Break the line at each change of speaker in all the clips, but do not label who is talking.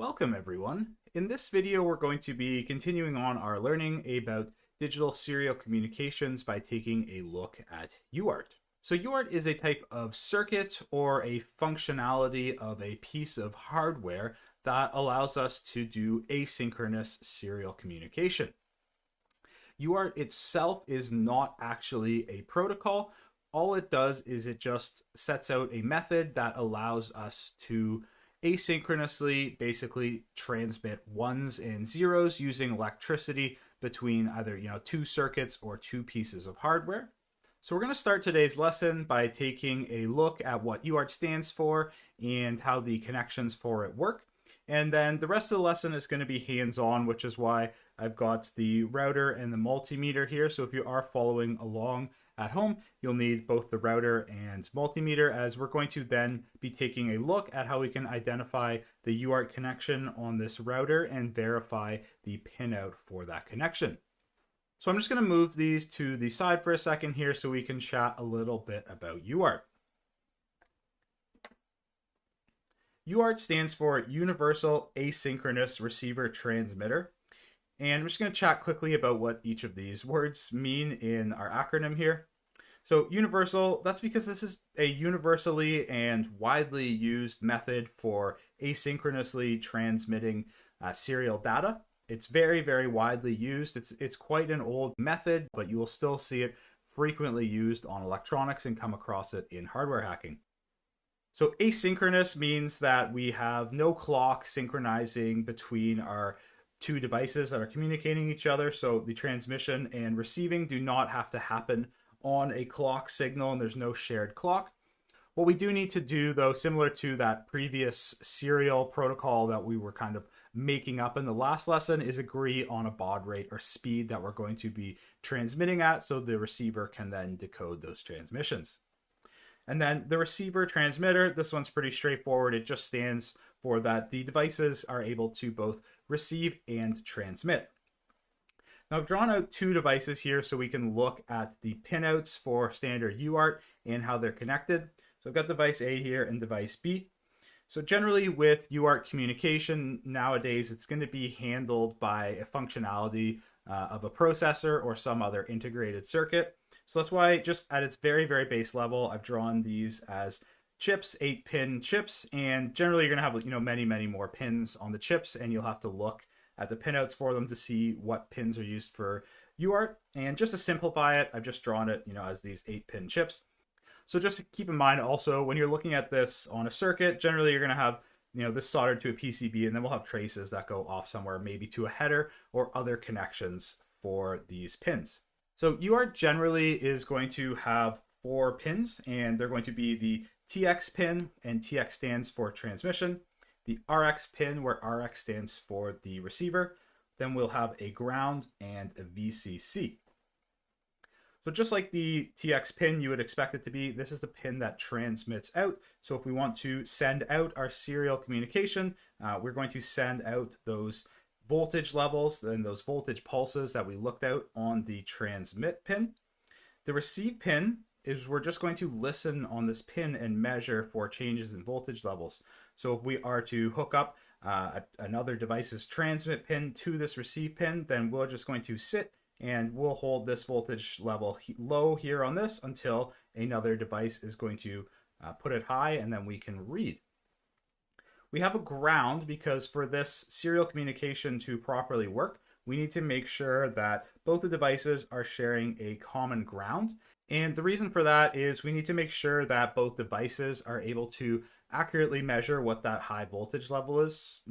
Welcome everyone. In this video we're going to be continuing on our learning about digital serial communications by taking a look at UART. So UART is a type of circuit or a functionality of a piece of hardware that allows us to do asynchronous serial communication. UART itself is not actually a protocol. All it does is it just sets out a method that allows us to asynchronously basically transmit ones and zeros using electricity between either two circuits or two pieces of hardware. So we're going to start today's lesson by taking a look at what UART stands for and how the connections for it work. And then the rest of the lesson is going to be hands-on, which is why I've got the router and the multimeter here. So if you are following along at home, you'll need both the router and multimeter, as we're going to then be taking a look at how we can identify the UART connection on this router and verify the pinout for that connection. So I'm just going to move these to the side for a second here so we can chat a little bit about UART. UART stands for Universal Asynchronous Receiver Transmitter. And I'm just going to chat quickly about what each of these words mean in our acronym here. So universal, that's because this is a universally and widely used method for asynchronously transmitting serial data. It's very, very widely used. It's quite an old method, but you will still see it frequently used on electronics and come across it in hardware hacking. So asynchronous means that we have no clock synchronizing between our two devices that are communicating each other. So the transmission and receiving do not have to happen on a clock signal, and there's no shared clock. What we do need to do, though, similar to that previous serial protocol that we were kind of making up in the last lesson, is agree on a baud rate or speed that we're going to be transmitting at, so the receiver can then decode those transmissions. And then the receiver transmitter, this one's pretty straightforward. It just stands for that the devices are able to both receive and transmit. Now I've drawn out two devices here so we can look at the pinouts for standard UART and how they're connected. So I've got device A here and device B. So generally with UART communication nowadays, it's going to be handled by a functionality of a processor or some other integrated circuit. So that's why, just at its very, very base level, I've drawn these as chips, 8-pin chips, and generally you're going to have many, many more pins on the chips, and you'll have to look at the pinouts for them to see what pins are used for UART. And just to simplify it, I've just drawn it as these 8-pin chips. So just to keep in mind also, when you're looking at this on a circuit, generally you're going to have this soldered to a PCB, and then we'll have traces that go off somewhere, maybe to a header or other connections for these pins. So UART generally is going to have 4 pins, and they're going to be the TX pin, and TX stands for transmission, the RX pin, where RX stands for the receiver, then we'll have a ground and a VCC. So just like the TX pin you would expect it to be, this is the pin that transmits out. So if we want to send out our serial communication, we're going to send out those voltage levels and those voltage pulses that we looked out on the transmit pin. The receive pin is we're just going to listen on this pin and measure for changes in voltage levels. So if we are to hook up another device's transmit pin to this receive pin, then we're just going to sit and we'll hold this voltage level low here on this until another device is going to put it high, and then we can read. We have a ground because for this serial communication to properly work, we need to make sure that both the devices are sharing a common ground. And the reason for that is we need to make sure that both devices are able to accurately measure what that high voltage level is.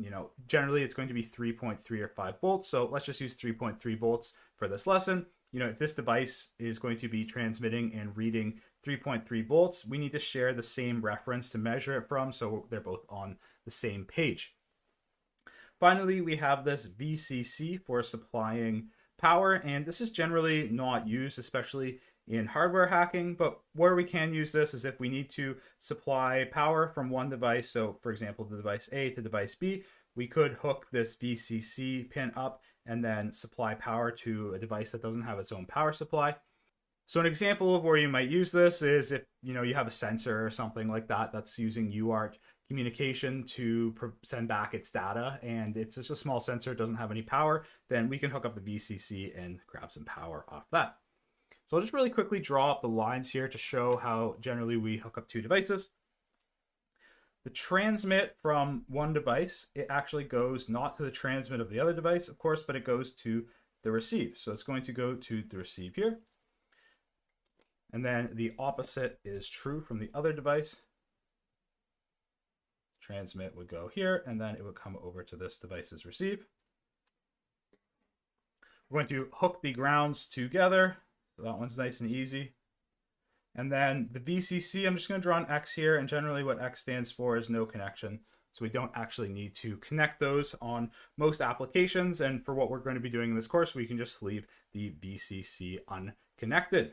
Generally it's going to be 3.3 or 5 volts. So let's just use 3.3 volts for this lesson. If this device is going to be transmitting and reading 3.3 volts, we need to share the same reference to measure it from, so they're both on the same page. Finally, we have this VCC for supplying power, and this is generally not used, especially in hardware hacking, but where we can use this is if we need to supply power from one device. So for example, the device A to device B, we could hook this VCC pin up and then supply power to a device that doesn't have its own power supply. So an example of where you might use this is if you have a sensor or something like that that's using UART communication to send back its data, and it's just a small sensor, doesn't have any power, then we can hook up the VCC and grab some power off that. So I'll just really quickly draw up the lines here to show how generally we hook up two devices. The transmit from one device, it actually goes not to the transmit of the other device, of course, but it goes to the receive. So it's going to go to the receive here. And then the opposite is true from the other device. Transmit would go here, and then it would come over to this device's receive. We're going to hook the grounds together. So that one's nice and easy. And then the VCC, I'm just going to draw an X here, and generally what X stands for is no connection. So we don't actually need to connect those on most applications. And for what we're going to be doing in this course, we can just leave the VCC unconnected.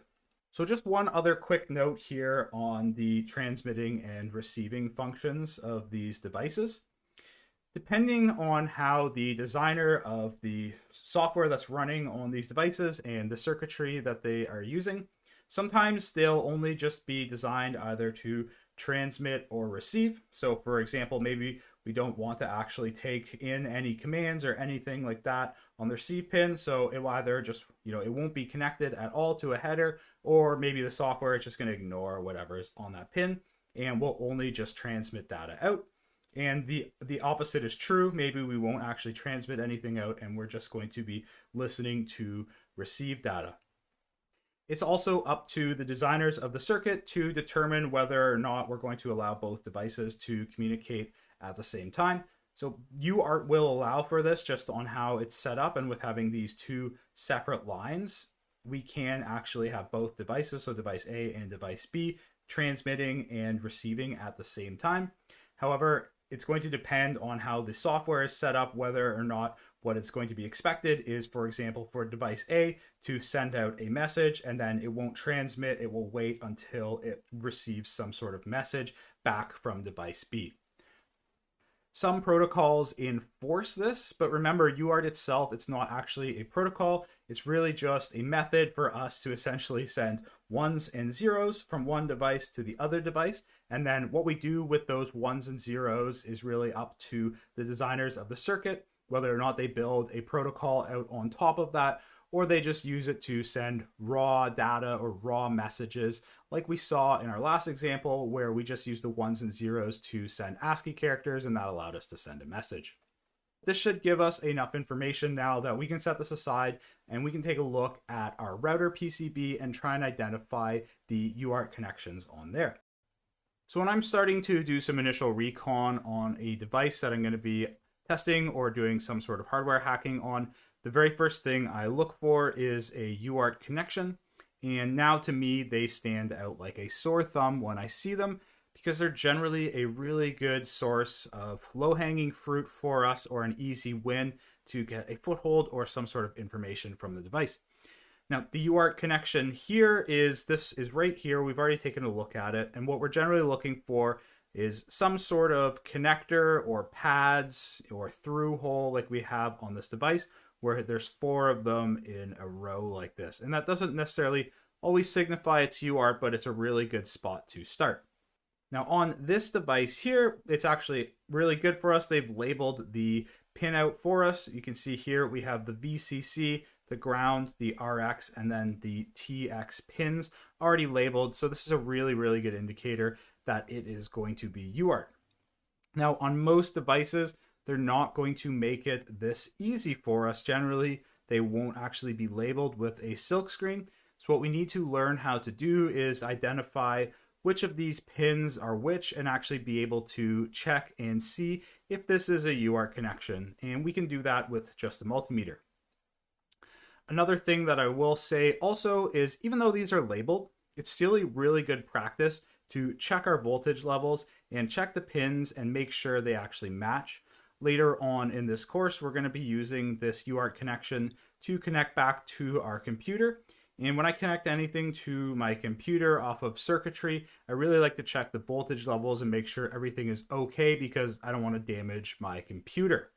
So just one other quick note here on the transmitting and receiving functions of these devices. Depending on how the designer of the software that's running on these devices and the circuitry that they are using, sometimes they'll only just be designed either to transmit or receive. So for example, maybe we don't want to actually take in any commands or anything like that on the receive pin. So it will either just, it won't be connected at all to a header, or maybe the software is just going to ignore whatever is on that pin and will only just transmit data out. And the opposite is true. Maybe we won't actually transmit anything out and we're just going to be listening to receive data. It's also up to the designers of the circuit to determine whether or not we're going to allow both devices to communicate at the same time. So UART will allow for this just on how it's set up, and with having these two separate lines, we can actually have both devices, so device A and device B, transmitting and receiving at the same time. However, it's going to depend on how the software is set up, whether or not what is going to be expected is, for example, for device A to send out a message and then it won't transmit. It will wait until it receives some sort of message back from device B. Some protocols enforce this, but remember, UART itself, it's not actually a protocol. It's really just a method for us to essentially send ones and zeros from one device to the other device. And then what we do with those ones and zeros is really up to the designers of the circuit, whether or not they build a protocol out on top of that, or they just use it to send raw data or raw messages, like we saw in our last example, where we just used the ones and zeros to send ASCII characters, and that allowed us to send a message. This should give us enough information now that we can set this aside and we can take a look at our router PCB and try and identify the UART connections on there. So when I'm starting to do some initial recon on a device that I'm going to be testing or doing some sort of hardware hacking on, the very first thing I look for is a UART connection. And now to me, they stand out like a sore thumb when I see them, because they're generally a really good source of low-hanging fruit for us, or an easy win to get a foothold or some sort of information from the device. Now, the UART connection here is right here. We've already taken a look at it. And what we're generally looking for is some sort of connector or pads or through hole like we have on this device, where there's 4 of them in a row like this. And that doesn't necessarily always signify it's UART, but it's a really good spot to start. Now on this device here, it's actually really good for us. They've labeled the pin out for us. You can see here we have the VCC, the ground, the RX, and then the TX pins already labeled. So this is a really, really good indicator that it is going to be UART. Now on most devices, they're not going to make it this easy for us. Generally, they won't actually be labeled with a silk screen. So what we need to learn how to do is identify which of these pins are which and actually be able to check and see if this is a UART connection. And we can do that with just a multimeter. Another thing that I will say also is, even though these are labeled, it's still a really good practice to check our voltage levels and check the pins and make sure they actually match. Later on in this course, we're going to be using this UART connection to connect back to our computer. And when I connect anything to my computer off of circuitry, I really like to check the voltage levels and make sure everything is okay, because I don't want to damage my computer.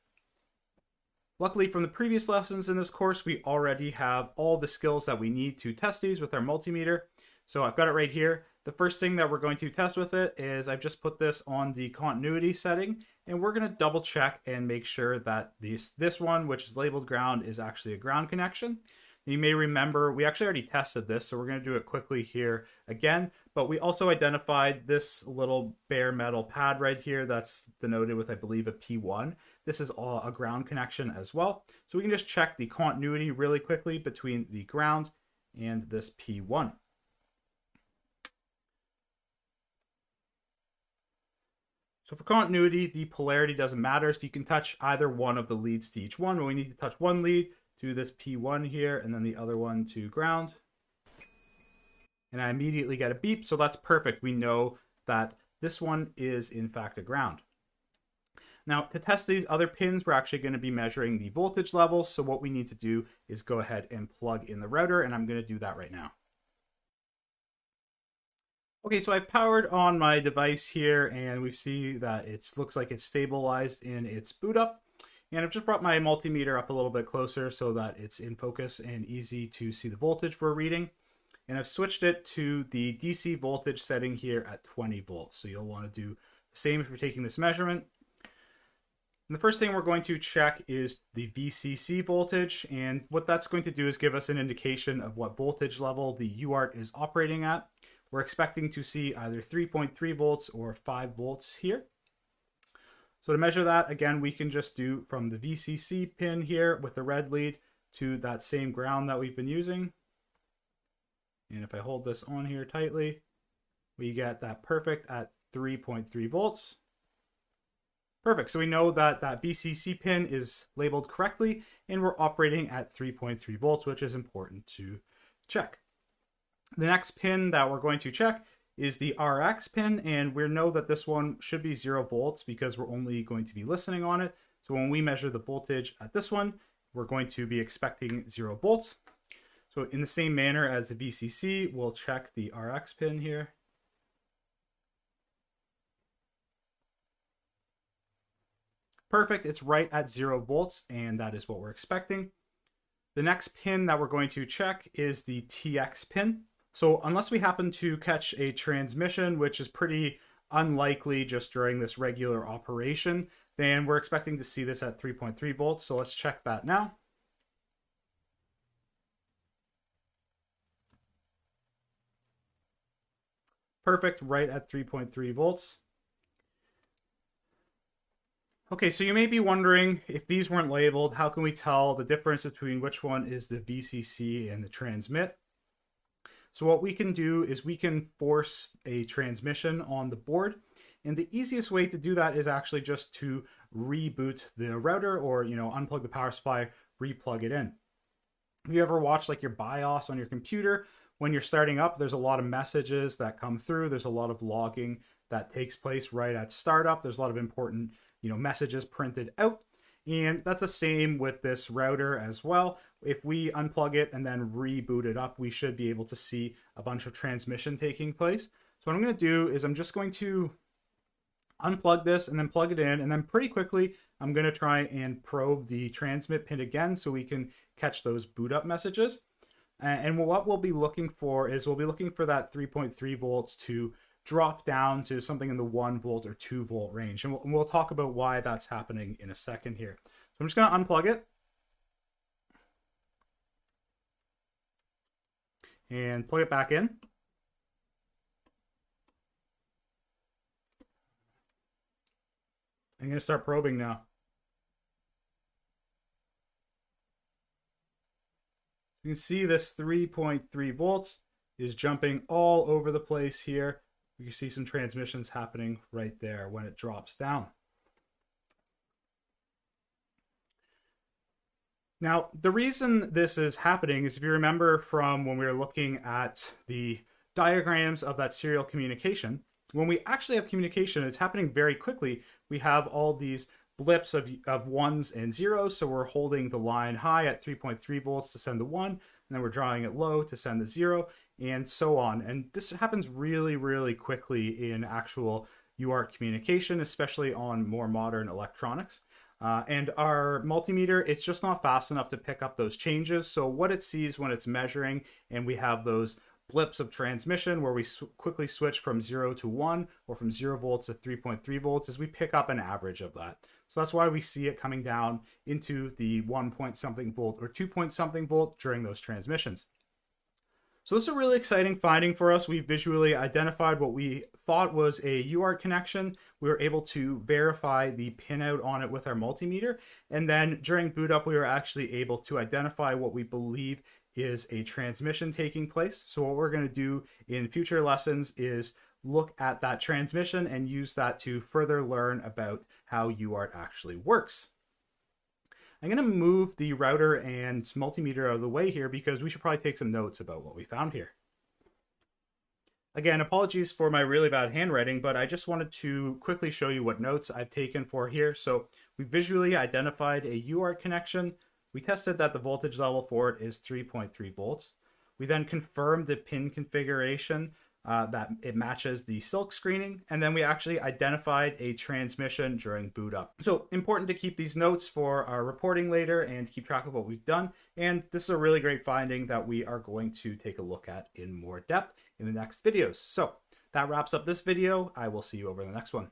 Luckily, from the previous lessons in this course, we already have all the skills that we need to test these with our multimeter. So I've got it right here. The first thing that we're going to test with it is I've just put this on the continuity setting, and we're going to double check and make sure that this one, which is labeled ground, is actually a ground connection. You may remember we actually already tested this, so we're going to do it quickly here again, but we also identified this little bare metal pad right here that's denoted with, I believe, a P1. This is all a ground connection as well. So we can just check the continuity really quickly between the ground and this P1. So for continuity, the polarity doesn't matter, so you can touch either one of the leads to each one, but we need to touch one lead to this P1 here, and then the other one to ground. And I immediately get a beep, so that's perfect. We know that this one is in fact a ground. Now, to test these other pins, we're actually going to be measuring the voltage levels, so what we need to do is go ahead and plug in the router, and I'm going to do that right now. Okay, so I've powered on my device here, and we see that it looks like it's stabilized in its boot up. And I've just brought my multimeter up a little bit closer so that it's in focus and easy to see the voltage we're reading. And I've switched it to the DC voltage setting here at 20 volts. So you'll want to do the same if you're taking this measurement. And the first thing we're going to check is the VCC voltage. And what that's going to do is give us an indication of what voltage level the UART is operating at. We're expecting to see either 3.3 volts or 5 volts here. So to measure that, again, we can just do from the VCC pin here with the red lead to that same ground that we've been using. And if I hold this on here tightly, we get that perfect at 3.3 volts. Perfect, so we know that that VCC pin is labeled correctly and we're operating at 3.3 volts, which is important to check. The next pin that we're going to check is the RX pin, and we know that this one should be 0 volts because we're only going to be listening on it. So when we measure the voltage at this one, we're going to be expecting 0 volts. So in the same manner as the VCC, we'll check the RX pin here. Perfect, it's right at 0 volts, and that is what we're expecting. The next pin that we're going to check is the TX pin. So unless we happen to catch a transmission, which is pretty unlikely just during this regular operation, then we're expecting to see this at 3.3 volts. So let's check that now. Perfect, right at 3.3 volts. Okay, so you may be wondering, if these weren't labeled, how can we tell the difference between which one is the VCC and the transmit? So what we can do is we can force a transmission on the board. And the easiest way to do that is actually just to reboot the router or, unplug the power supply, replug it in. Have you ever watched like your BIOS on your computer? When you're starting up, there's a lot of messages that come through. There's a lot of logging that takes place right at startup. There's a lot of important, messages printed out. And that's the same with this router as well. If we unplug it and then reboot it up, we should be able to see a bunch of transmission taking place. So what I'm going to do is I'm just going to unplug this and then plug it in. And then pretty quickly, I'm going to try and probe the transmit pin again so we can catch those boot up messages. And what we'll be looking for is we'll be looking for that 3.3 volts to drop down to something in the 1 volt or 2 volt range. And we'll talk about why that's happening in a second here. So I'm just going to unplug it. And plug it back in. I'm going to start probing now. You can see this 3.3 volts is jumping all over the place here. You can see some transmissions happening right there when it drops down. Now, the reason this is happening is if you remember from when we were looking at the diagrams of that serial communication, when we actually have communication, it's happening very quickly. We have all these blips of ones and zeros, so we're holding the line high at 3.3 volts to send the 1, and then we're drawing it low to send the 0, and so on. And this happens really, really quickly in actual UART communication, especially on more modern electronics. And our multimeter, it's just not fast enough to pick up those changes. So what it sees when it's measuring and we have those blips of transmission where we quickly switch from 0 to 1 or from 0 volts to 3.3 volts as we pick up an average of that. So that's why we see it coming down into the 1 point something volt or 2 point something volt during those transmissions. So this is a really exciting finding for us. We visually identified what we thought was a UART connection. We were able to verify the pinout on it with our multimeter. And then during boot up, we were actually able to identify what we believe is a transmission taking place. So what we're going to do in future lessons is look at that transmission and use that to further learn about how UART actually works. I'm going to move the router and multimeter out of the way here because we should probably take some notes about what we found here. Again, apologies for my really bad handwriting, but I just wanted to quickly show you what notes I've taken for here. So we visually identified a UART connection. We tested that the voltage level for it is 3.3 volts. We then confirmed the pin configuration that it matches the silk screening, and then we actually identified a transmission during boot up. So important to keep these notes for our reporting later and keep track of what we've done. And this is a really great finding that we are going to take a look at in more depth in the next videos. So that wraps up this video. I will see you over the next one.